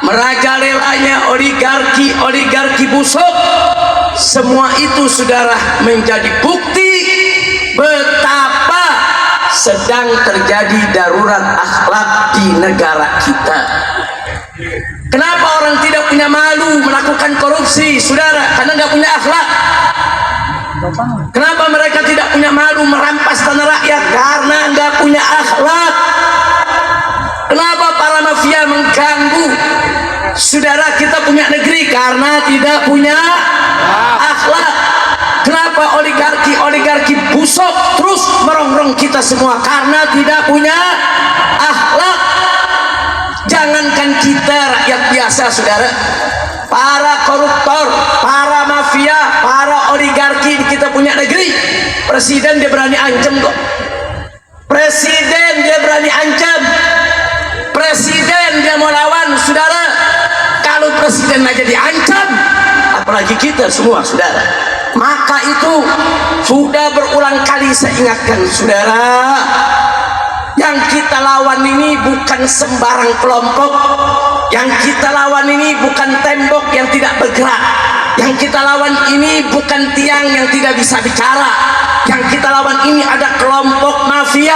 merajalelanya oligarki busuk. Semua itu saudara menjadi bukti betapa sedang terjadi darurat akhlak di negara kita. Kenapa orang tidak punya malu melakukan korupsi, saudara? Karena nggak punya akhlak. Kenapa mereka tidak punya malu merampas tanah rakyat? Karena nggak punya akhlak. Kenapa para mafia mengganggu saudara kita punya negeri? Karena tidak punya akhlak. Kenapa oligarki busuk terus merongrong kita semua? Karena tidak punya akhlak. Jangankan kita rakyat biasa, saudara, para koruptor, para mafia, para oligarki di kita punya negeri, presiden dia berani ancam kok. Presiden dia berani ancam. Presiden dia mau lawan, saudara. Kalau presiden aja diancam, apalagi kita semua, saudara. Maka itu sudah berulang kali saya ingatkan, saudara, yang kita lawan ini bukan sembarang kelompok. Yang kita lawan ini bukan tembok yang tidak bergerak. Yang kita lawan ini bukan tiang yang tidak bisa bicara. Yang kita lawan ini ada kelompok mafia,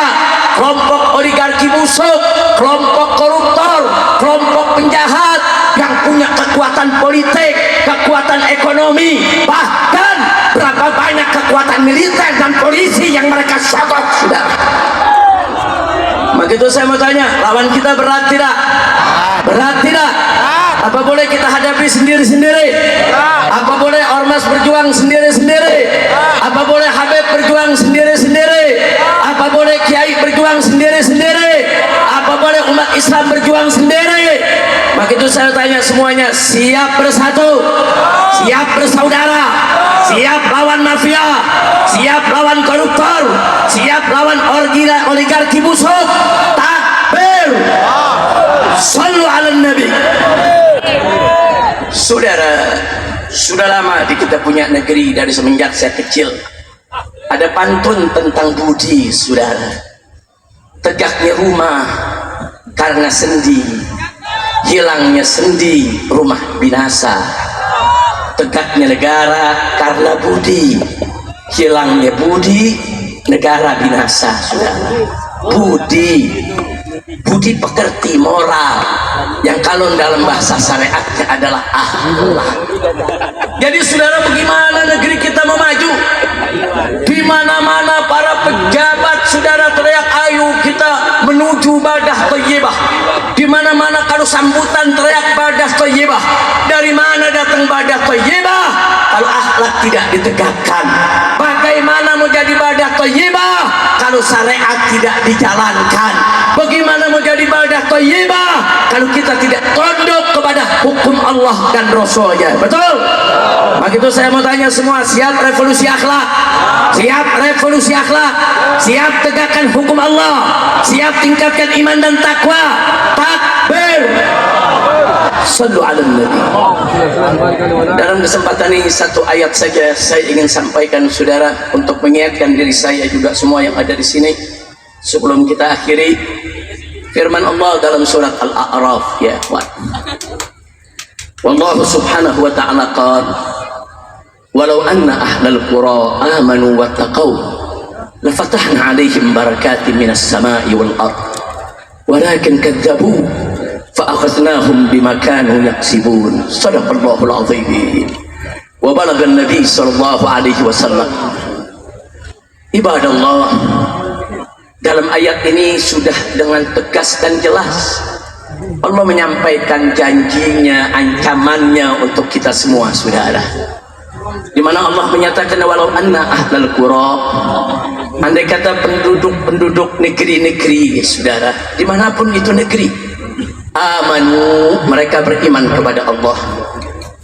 kelompok oligarki busuk, kelompok koruptor, kelompok penjahat yang punya kekuatan politik, kekuatan ekonomi, bahkan berapa banyak kekuatan militer dan polisi yang mereka sogok, sudah. Begitu saya mau tanya, lawan kita berat tidak? Berat tidak? Apa boleh kita hadapi sendiri-sendiri? Apa boleh ormas berjuang sendiri-sendiri? Apa boleh Habib berjuang sendiri-sendiri? Apa boleh kiai berjuang sendiri-sendiri? Apa boleh umat Islam berjuang sendiri? Begitu saya tanya semuanya, siap bersatu, siap bersaudara, siap lawan mafia, siap lawan koruptor, siap lawan oligarki busuk. Takbir, sallu ala nabi. Saudara, sudah lama di kita punya negeri, dari semenjak saya kecil ada pantun tentang budi, saudara. Tegaknya rumah karena sendi, hilangnya sendi rumah binasa. Tegaknya negara karena budi, hilangnya budi negara binasa, saudara. Budi pekerti moral yang kalau dalam bahasa syariatnya adalah akhlak. Jadi saudara, bagaimana negeri kita mau maju? Di mana-mana para pejabat saudara teriak, ayo kita menuju badah thayyibah. Di mana-mana kalau sambutan teriak badah thayyibah. Dari mana datang badah thayyibah kalau akhlak tidak ditegakkan? Bagaimana mau jadi badah thayyibah kalau syariat tidak dijalankan? Bagaimana mau jadi badah thayyibah kalau kita tidak tunduk kepada hukum Allah dan Rasulnya? Betul? Begitu saya mau tanya semua, siap revolusi akhlak? Siap revolusi akhlak? Siap tegakkan hukum Allah? Siap tingkatkan iman dan takwa? Takbir, sallu ala nabi. Dalam kesempatan ini satu ayat saja saya ingin sampaikan, saudara, untuk mengingatkan diri saya juga semua yang ada di sini sebelum kita akhiri. Firman Allah dalam surat Al-A'raf, ya ikhwan. Wallahu subhanahu wa ta'ala qala, walau anna ahlal qura amanu wattaqau lafatahna 'alaihim barakatin minas sama'i wal ard walakin kadzabu fa'akhadnahum bima kanu yaksibun. Shadaqallahul azim. Wa balagha an-nabi sallallahu alaihi wasallam. Ibadallah, dalam ayat ini sudah dengan tegas dan jelas Allah menyampaikan janjinya, ancamannya untuk kita semua, saudara. Di mana Allah menyatakan walau anna ahlal qura, andai kata penduduk negeri-negeri, saudara, dimanapun itu negeri, amanu, mereka beriman kepada Allah,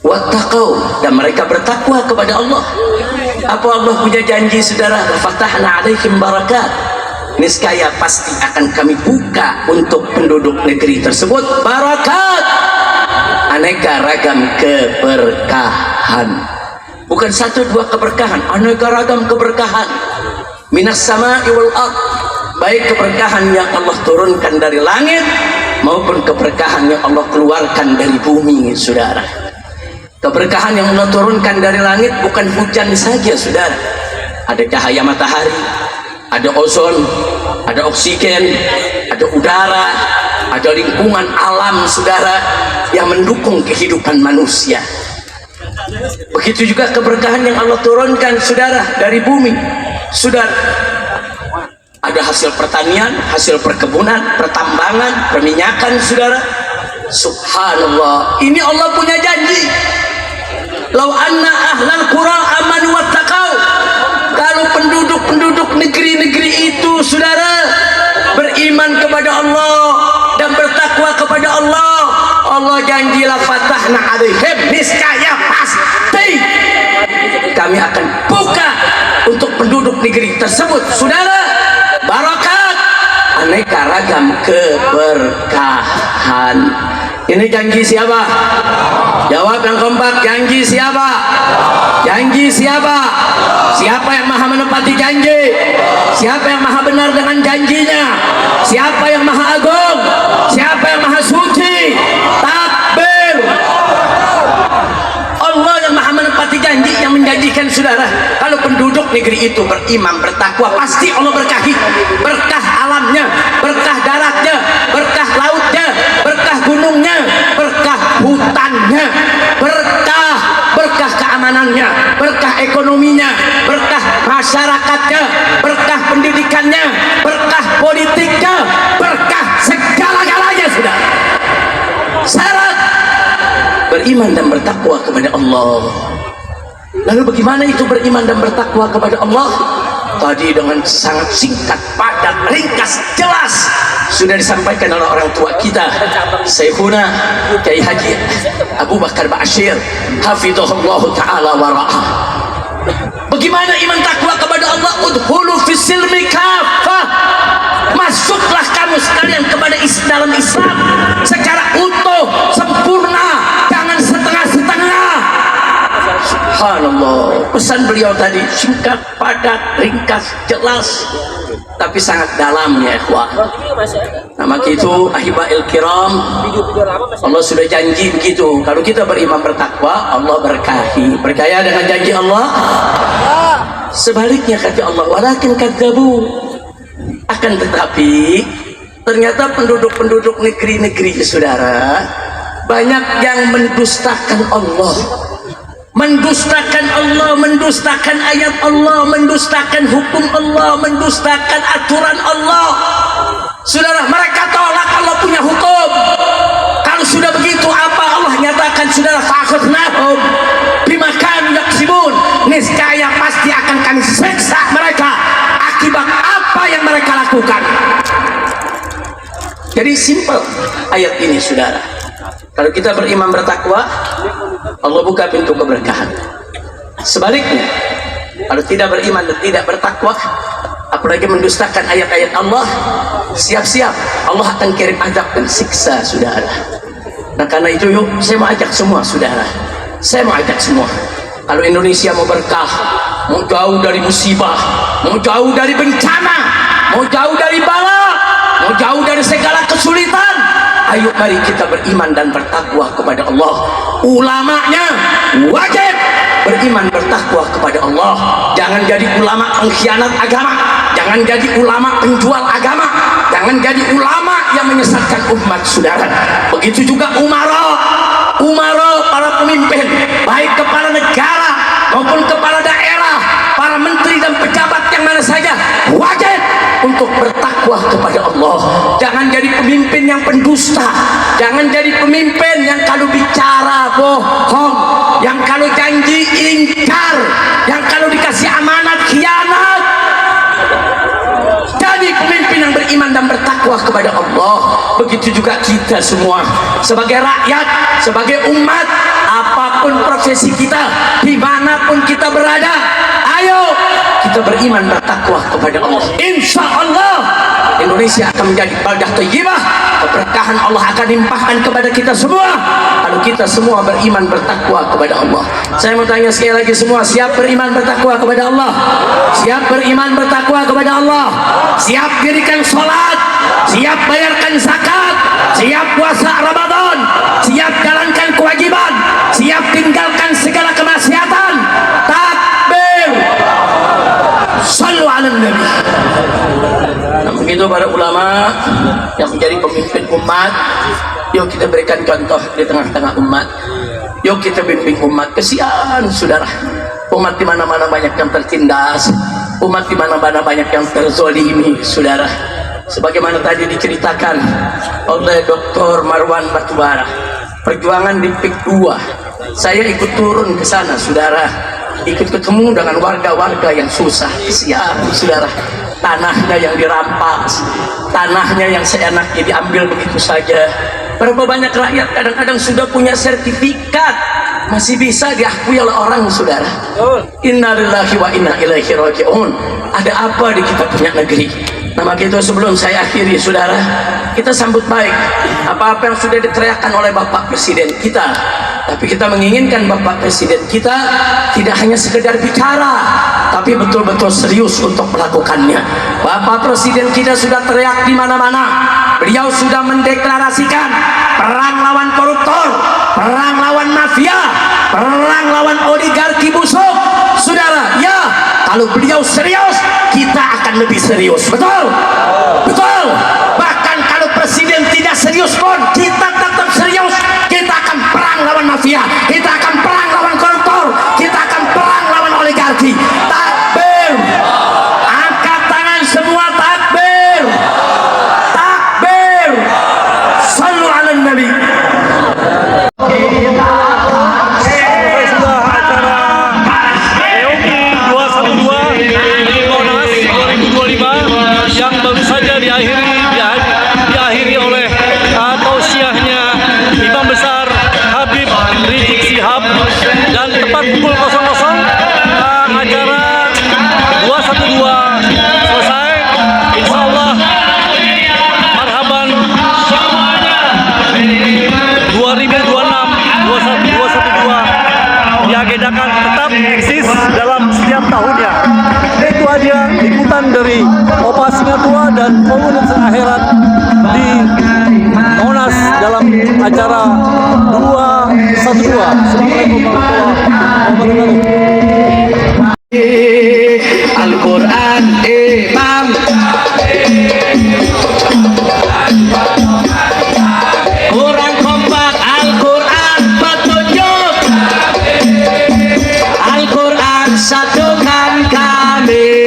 wattaqau, dan mereka bertakwa kepada Allah. Apa Allah punya janji, saudara? Fatahna 'alaihim barakat, niscaya pasti akan kami buka untuk penduduk negeri tersebut barakat, aneka ragam keberkahan. Bukan satu dua keberkahan, aneka ragam keberkahan. Minas sama'i wal ard, baik keberkahan yang Allah turunkan dari langit maupun keberkahan yang Allah keluarkan dari bumi, saudara. Keberkahan yang Allah turunkan dari langit bukan hujan saja, saudara. Ada cahaya matahari, ada ozon, ada oksigen, ada udara, ada lingkungan alam, saudara, yang mendukung kehidupan manusia. Begitu juga keberkahan yang Allah turunkan, saudara, dari bumi, saudara. Ada hasil pertanian, hasil perkebunan, pertambangan, perminyakan, saudara. Subhanallah, ini Allah punya janji. Lau anna ahlal qura amanu wattaqau, kalau penduduk negeri-negeri itu, saudara, beriman kepada Allah dan bertakwa kepada Allah, Allah janjilah fatahna alaihim, niscaya pasti kami akan buka untuk penduduk negeri tersebut, saudara, barakat, aneka ragam keberkahan. Ini janji siapa? Jawab yang kompak, janji siapa? Janji siapa? Siapa yang maha menepati janji? Siapa yang maha benar dengan janjinya? Siapa yang maha agung? Siapa yang maha suci? Takbir! Allah yang maha menepati janji, yang menjanjikan, saudara, kalau penduduk negeri itu beriman, bertakwa, pasti Allah berkahi. Berkah alamnya, berkah daratnya, berkah lautnya, berkah gunungnya, berkah hutannya, berkah keamanannya, berkah ekonominya, berkah masyarakatnya, berkah pendidikannya, berkah politiknya, berkah segala-galanya, saudara. Syarat beriman dan bertakwa kepada Allah. Lalu bagaimana itu beriman dan bertakwa kepada Allah? Tadi dengan sangat singkat, padat, ringkas, jelas sudah disampaikan oleh orang tua kita, Syekhuna Kiai Haji Abu Bakar Ba'asyir hafizahullah ta'ala wa ra'ah. Bagaimana iman takwa kepada Allah? Udhulu fis silmi kafah, masuklah kamu sekalian kepada dalam Islam secara utuh, sempurna, jangan setengah-setengah. Subhanallah, pesan beliau tadi singkat, padat, ringkas, jelas, tapi sangat dalam, ya ikhwah. Nah, maka itu ahiba'il kiram, Allah sudah janji begitu. Kalau kita beriman bertakwa, Allah berkahi. Percaya dengan janji Allah? Sebaliknya kata Allah, walakin kadzabu, akan tetapi ternyata penduduk-penduduk negeri-negeri, saudara, banyak yang mendustakan Allah, mendustakan Allah, mendustakan ayat Allah, mendustakan hukum Allah, mendustakan aturan Allah. Saudara, mereka tolak Allah punya hukum. Kalau sudah begitu, apa Allah nyatakan, saudara, fa'akhadnahum bima kanu yaksibun, niscaya pasti akan kami siksa mereka akibat apa yang mereka lakukan. Jadi simpel ayat ini, saudara. Kalau kita beriman bertakwa, Allah buka pintu keberkahan. Sebaliknya, kalau tidak beriman dan tidak bertakwa, apalagi mendustakan ayat-ayat Allah, siap-siap Allah akan kirim azab dan siksa, saudara. Nah, karena itu yuk, saya mau ajak semua, saudara, saya mau ajak semua, kalau Indonesia mau berkah, mau jauh dari musibah, mau jauh dari bencana, mau jauh dari bala, mau jauh dari segala kesulitan, ayo mari kita beriman dan bertakwa kepada Allah. Ulamanya wajib beriman bertakwa kepada Allah. Jangan jadi ulama pengkhianat agama, jangan jadi ulama penjual agama, jangan jadi ulama yang menyesatkan umat, saudara. Begitu juga umara, para pemimpin, baik kepala negara maupun kepala daerah, para menteri dan pejabat yang mana saja, wajib untuk bertakwa kepada Allah. Jangan jadi pemimpin yang pendusta, jangan jadi pemimpin yang kalau bicara bohong, yang kalau janji ingkar, yang kalau dikasih amanat khianat. Jadi pemimpin yang beriman dan bertakwa kepada Allah. Begitu juga kita semua sebagai rakyat, sebagai umat, apapun profesi kita, dimanapun kita berada, ayo kita beriman bertakwa kepada Allah. Insya Allah Indonesia akan menjadi baldah thayyibah. Keberkahan Allah akan limpahkan kepada kita semua kalau kita semua beriman bertakwa kepada Allah. Saya mau tanya sekali lagi, semua siap beriman bertakwa kepada Allah? Siap beriman bertakwa kepada Allah? Siap dirikan sholat siap bayarkan zakat, siap puasa Ramadan, siap jalankan kewajiban, siap tinggalkan segala kemaksiatan. Takbir, sallu ala nabi. Nah, begitu para ulama yang menjadi pemimpin umat, yuk kita berikan contoh di tengah-tengah umat. Yuk kita bimbing umat. Kesian saudara, umat di mana-mana banyak yang tertindas, umat di mana-mana banyak yang terzolimi saudara. Sebagaimana tadi diceritakan oleh Dr. Marwan Batubara, perjuangan di PIK 2, saya ikut turun ke sana saudara, ikut ketemu dengan warga-warga yang susah. Kesian saudara, tanahnya yang dirampas, tanahnya yang seenaknya diambil begitu saja. Berapa banyak rakyat kadang-kadang sudah punya sertifikat, masih bisa diakui oleh orang saudara. Innalillahi wa inna ilaihi raji'un. Ada apa di kita punya negeri? Nah maka itu sebelum saya akhiri saudara, kita sambut baik apa-apa yang sudah diteriakkan oleh Bapak Presiden kita. Tapi kita menginginkan Bapak Presiden kita tidak hanya sekedar bicara, tapi betul-betul serius untuk melakukannya. Bapak Presiden kita sudah teriak di mana-mana. Beliau sudah mendeklarasikan perang lawan koruptor, perang lawan mafia, perang lawan oligarki busuk. Saudara, ya, kalau beliau serius, kita akan lebih serius. Betul? Betul. Bahkan kalau presiden tidak serius pun, kita tetap serius. Kita akan perang lawan mafia, kita akan perang lawan koruptor, kita akan perang lawan oligarki. Takbir. Angkat tangan semua, takbir. Takbir. Sallu ala nabi. Yang baru saja diakhiri oleh tausiahnya Imam Besar Habib Rizik Syihab, dan tepat pukul 00 acara 212 selesai. Insya Allah marhaban 2026 212 diagendakan tetap eksis dalam setiap tahunnya. Itu aja ikutan dari Opa Singatua dan Komunitas Akhirat di Monas dalam acara 212. Assalamualaikum warahmatullahi wabarakatuh. Al-Quran Imam, kurang kompak. Al-Quran petunjuk, Al-Quran satukan kami.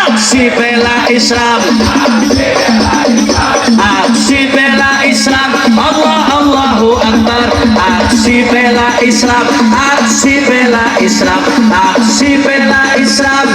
Aksi bela Islam, aksi bela Islam, Allah Allahu Akbar. Aksi bela Islam, aksi bela Islam, aksi bela Islam.